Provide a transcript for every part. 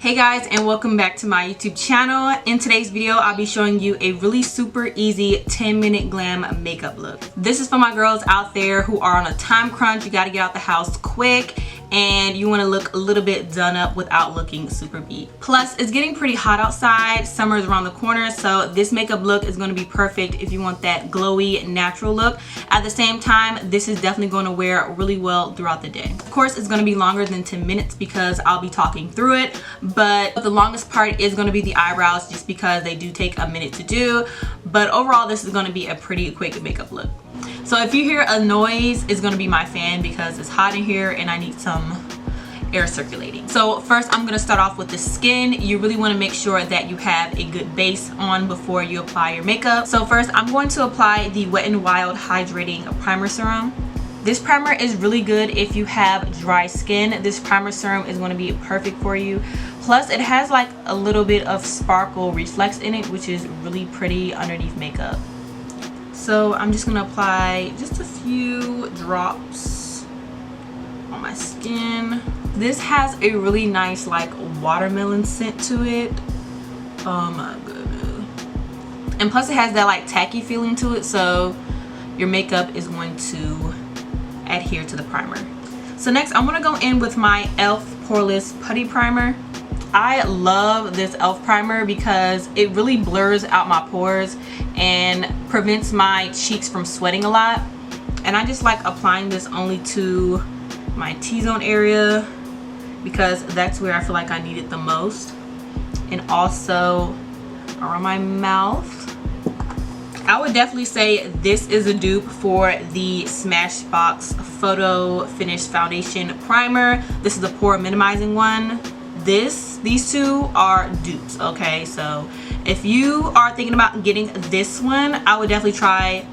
Hey guys, and welcome back to my YouTube channel. In today's video, I'll be showing you a really super easy 10-minute glam makeup look. This is for my girls out there who are on a time crunch. You got to get out the house quick and you want to look a little bit done up without looking super beat. Plus, it's getting pretty hot outside. Summer is around the corner, so this makeup look is going to be perfect if you want that glowy natural look. At the same time, this is definitely going to wear really well throughout the day. Of course, it's going to be longer than 10 minutes because I'll be talking through it, but the longest part is going to be the eyebrows just because they do take a minute to do. But overall, this is going to be a pretty quick makeup look. So if you hear a noise, it's going to be my fan because it's hot in here and I need some air circulating. So first, I'm going to start off with the skin. You really want to make sure that you have a good base on before you apply your makeup. So first, I'm going to apply the Wet n Wild Hydrating Primer Serum. This primer is really good if you have dry skin. This primer serum is going to be perfect for you. Plus, it has like a little bit of sparkle reflex in it, which is really pretty underneath makeup. So I'm just going to apply just a few drops on my skin. This has a really nice like watermelon scent to it. Oh my goodness. And plus it has that like tacky feeling to it, so your makeup is going to adhere to the primer. So next, I'm going to go in with my e.l.f. Poreless Putty Primer. I love this e.l.f. primer because it really blurs out my pores and prevents my cheeks from sweating a lot. And I just like applying this only to my T-zone area because that's where I feel like I need it the most, and also around my mouth. I would definitely say this is a dupe for the Smashbox Photo Finish Foundation Primer. This is the pore minimizing one. These two are dupes, okay? So if you are thinking about getting this one, I would definitely try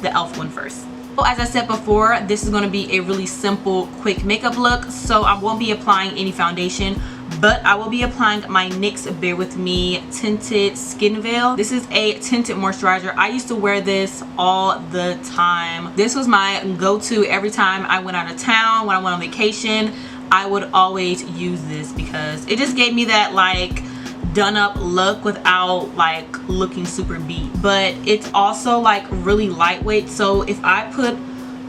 the e.l.f. one first. So as I said before, this is going to be a really simple, quick makeup look, so I won't be applying any foundation, but I will be applying my NYX Bear With Me Tinted Skin Veil. This is a tinted moisturizer. I used to wear this all the time. This was my go-to every time I went out of town. When I went on vacation, I would always use this because it just gave me that like done up look without like looking super beat. But it's also like really lightweight, so if I put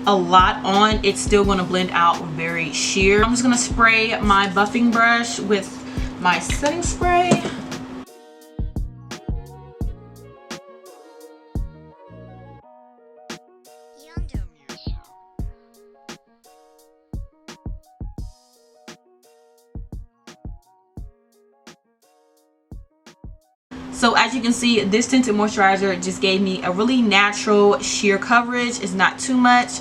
a lot on, it's still going to blend out very sheer. I'm just going to spray my buffing brush with my setting spray. So as you can see, this tinted moisturizer just gave me a really natural sheer coverage. It's not too much.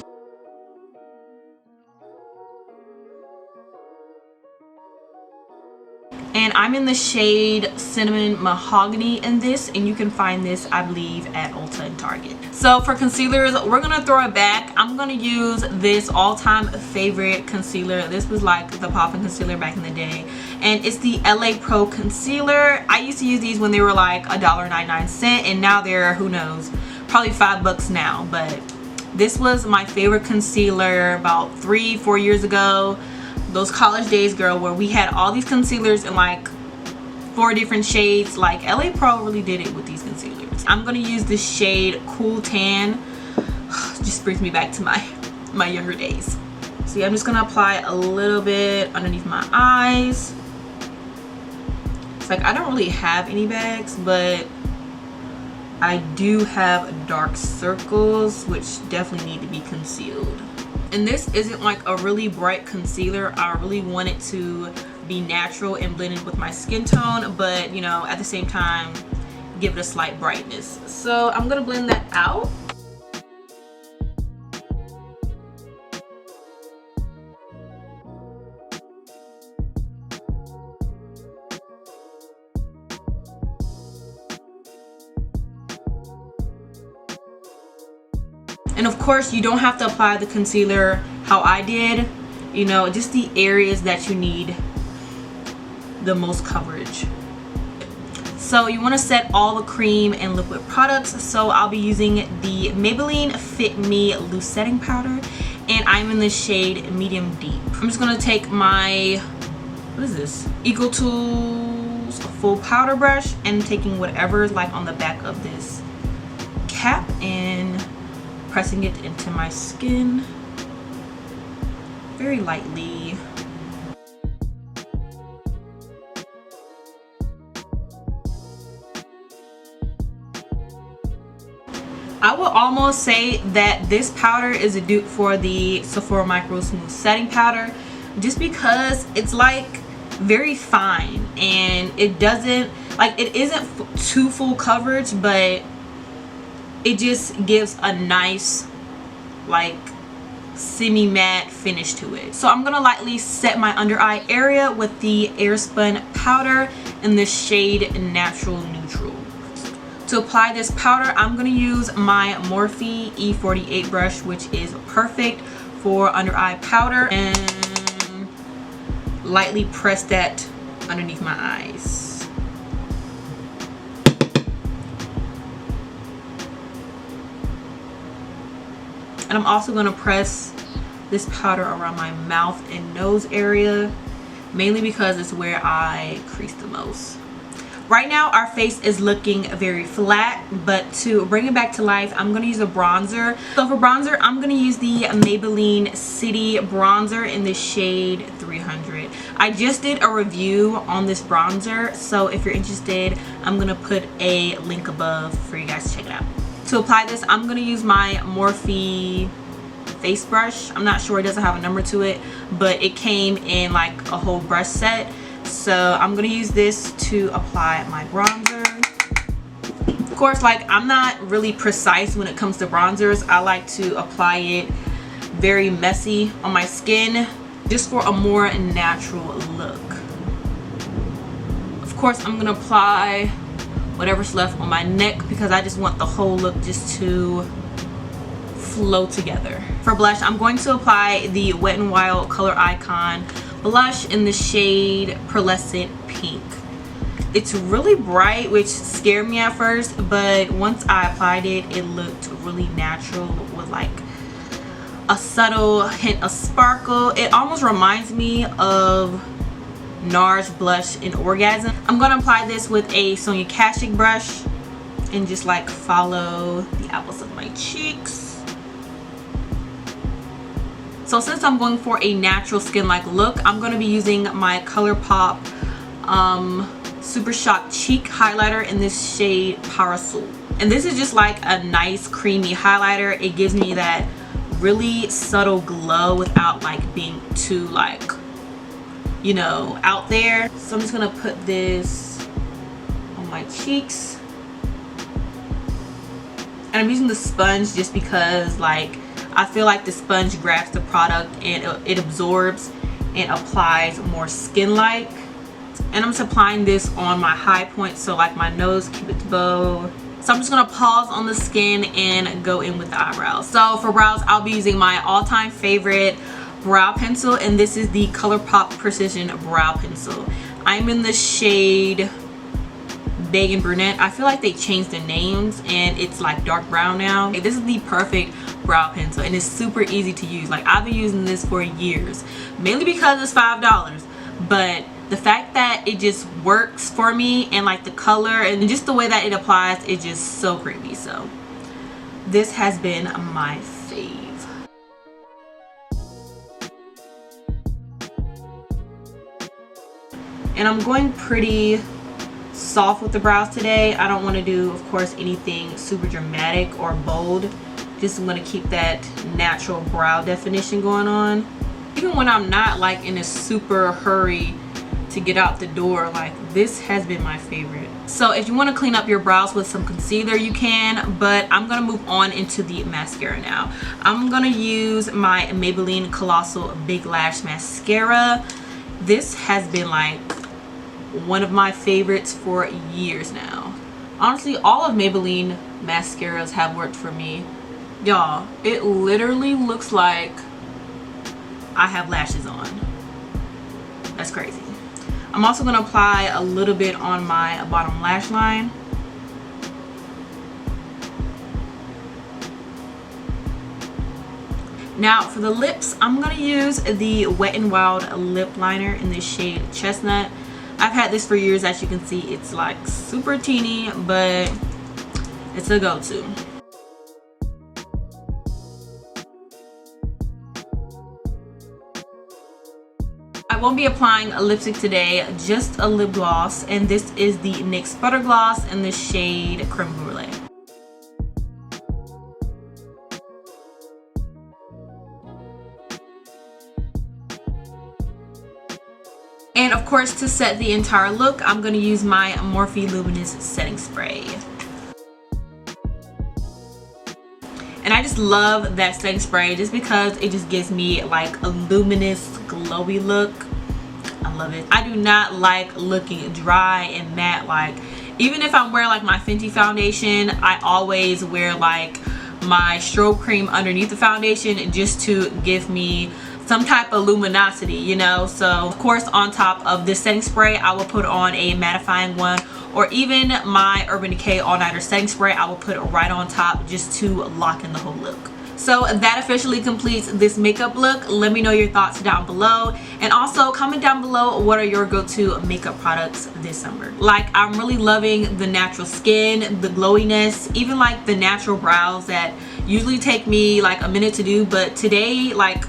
And I'm in the shade Cinnamon Mahogany in this, and you can find this, I believe, at Ulta and Target. So for concealers, we're gonna throw it back. I'm gonna use this all-time favorite concealer. This was like the poppin' concealer back in the day, and it's the LA Pro Concealer. I used to use these when they were like $1.99, and now they're, who knows, probably $5 now. But this was my favorite concealer about 3-4 years ago. Those college days, girl, where we had all these concealers in like 4 different shades. Like LA Pro really did it with these concealers. I'm gonna use this shade Cool Tan. Just brings me back to my younger days. See, I'm just gonna apply a little bit underneath my eyes. It's like I don't really have any bags, but I do have dark circles which definitely need to be concealed. And this isn't like a really bright concealer. I really want it to be natural and blended with my skin tone, but you know, at the same time give it a slight brightness. So I'm gonna blend that out. And of course, you don't have to apply the concealer how I did, you know, just the areas that you need the most coverage. So you want to set all the cream and liquid products. So I'll be using the Maybelline Fit Me Loose Setting Powder, and I'm in the shade Medium Deep. I'm just going to take my what is this? Eco Tools full powder brush, and taking whatever is like on the back of this cap and pressing it into my skin very lightly. I would almost say that this powder is a dupe for the Sephora Micro Smooth Setting Powder, just because it's like very fine and it doesn't, like, it isn't too full coverage, but it just gives a nice like semi-matte finish to it. So I'm gonna lightly set my under eye area with the Airspun powder in the shade Natural Neutral. To apply this powder, I'm going to use my Morphe E48 brush, which is perfect for under eye powder, and lightly press that underneath my eyes. And I'm also going to press this powder around my mouth and nose area, mainly because it's where I crease the most. Right now our face is looking very flat, but to bring it back to life, I'm going to use a bronzer. So for bronzer, I'm going to use the Maybelline City bronzer in the shade 300. I just did a review on this bronzer, so if you're interested, I'm going to put a link above for you guys to check it out. To apply this, I'm going to use my Morphe face brush. I'm not sure, it doesn't have a number to it, but it came in like a whole brush set. So I'm going to use this to apply my bronzer. Of course, like, I'm not really precise when it comes to bronzers. I like to apply it very messy on my skin, just for a more natural look. Of course, I'm going to apply whatever's left on my neck because I just want the whole look just to flow together. For blush, I'm going to apply the Wet n Wild Color Icon blush in the shade Pearlescent Pink. It's really bright, which scared me at first, but once I applied it, it looked really natural with like a subtle hint of sparkle. It almost reminds me of NARS blush in Orgasm. I'm going to apply this with a Sonia Kashuk brush and just like follow the apples of my cheeks. So since I'm going for a natural skin-like look, I'm going to be using my Colourpop Super Shock Cheek Highlighter in this shade Parasol. And this is just like a nice creamy highlighter. It gives me that really subtle glow without like being too like, you know, out there. So I'm just going to put this on my cheeks. And I'm using the sponge just because like I feel like the sponge grabs the product and it absorbs and applies more skin-like. And I'm just applying this on my high point, so like my nose, cupid's bow. So I'm just going to pause on the skin and go in with the eyebrows. So for brows, I'll be using my all-time favorite brow pencil, and this is the Colourpop Precision Brow Pencil. I'm in the shade Beige and Brunette. I feel like they changed the names and it's like dark brown now. This is the perfect brow pencil and it's super easy to use. Like, I've been using this for years, mainly because it's $5, but the fact that it just works for me and like the color and just the way that it applies is just so creamy. So this has been my fave. And I'm going pretty soft with the brows today. I don't want to do, of course, anything super dramatic or bold. Just I'm going to keep that natural brow definition going on. Even when I'm not like in a super hurry to get out the door, like, this has been my favorite. So if you want to clean up your brows with some concealer, you can, but I'm going to move on into the mascara now. I'm going to use my Maybelline Colossal Big Lash Mascara. This has been like one of my favorites for years now. Honestly, all of Maybelline mascaras have worked for me. Y'all, it literally looks like I have lashes on. That's crazy. I'm also going to apply a little bit on my bottom lash line. Now for the lips, I'm gonna use the Wet n Wild lip liner in the shade Chestnut. I've had this for years. As you can see, it's like super teeny, but it's a go-to. I won't be applying a lipstick today, just a lip gloss, and this is the NYX Butter Gloss in the shade Creme Brûlée. And of course, to set the entire look, I'm going to use my Morphe Luminous setting spray. And I just love that setting spray just because it just gives me like a luminous, glowy look. I love it. I do not like looking dry and matte. Like, even if I'm wearing like my Fenty foundation, I always wear like my strobe cream underneath the foundation just to give me some type of luminosity, you know. So of course, on top of this setting spray, I will put on a mattifying one, or even my Urban Decay All Nighter setting spray I will put right on top just to lock in the whole look. So that officially completes this makeup look. Let me know your thoughts down below, and also comment down below what are your go-to makeup products this summer. Like, I'm really loving the natural skin, the glowiness, even like the natural brows that usually take me like a minute to do, but today, like,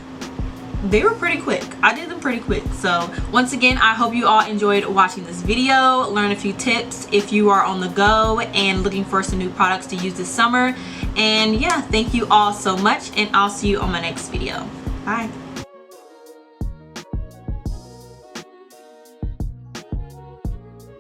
they were pretty quick. I did them pretty quick. So once again, I hope you all enjoyed watching this video, learn a few tips if you are on the go and looking for some new products to use this summer. And yeah, thank you all so much, and I'll see you on my next video. Bye.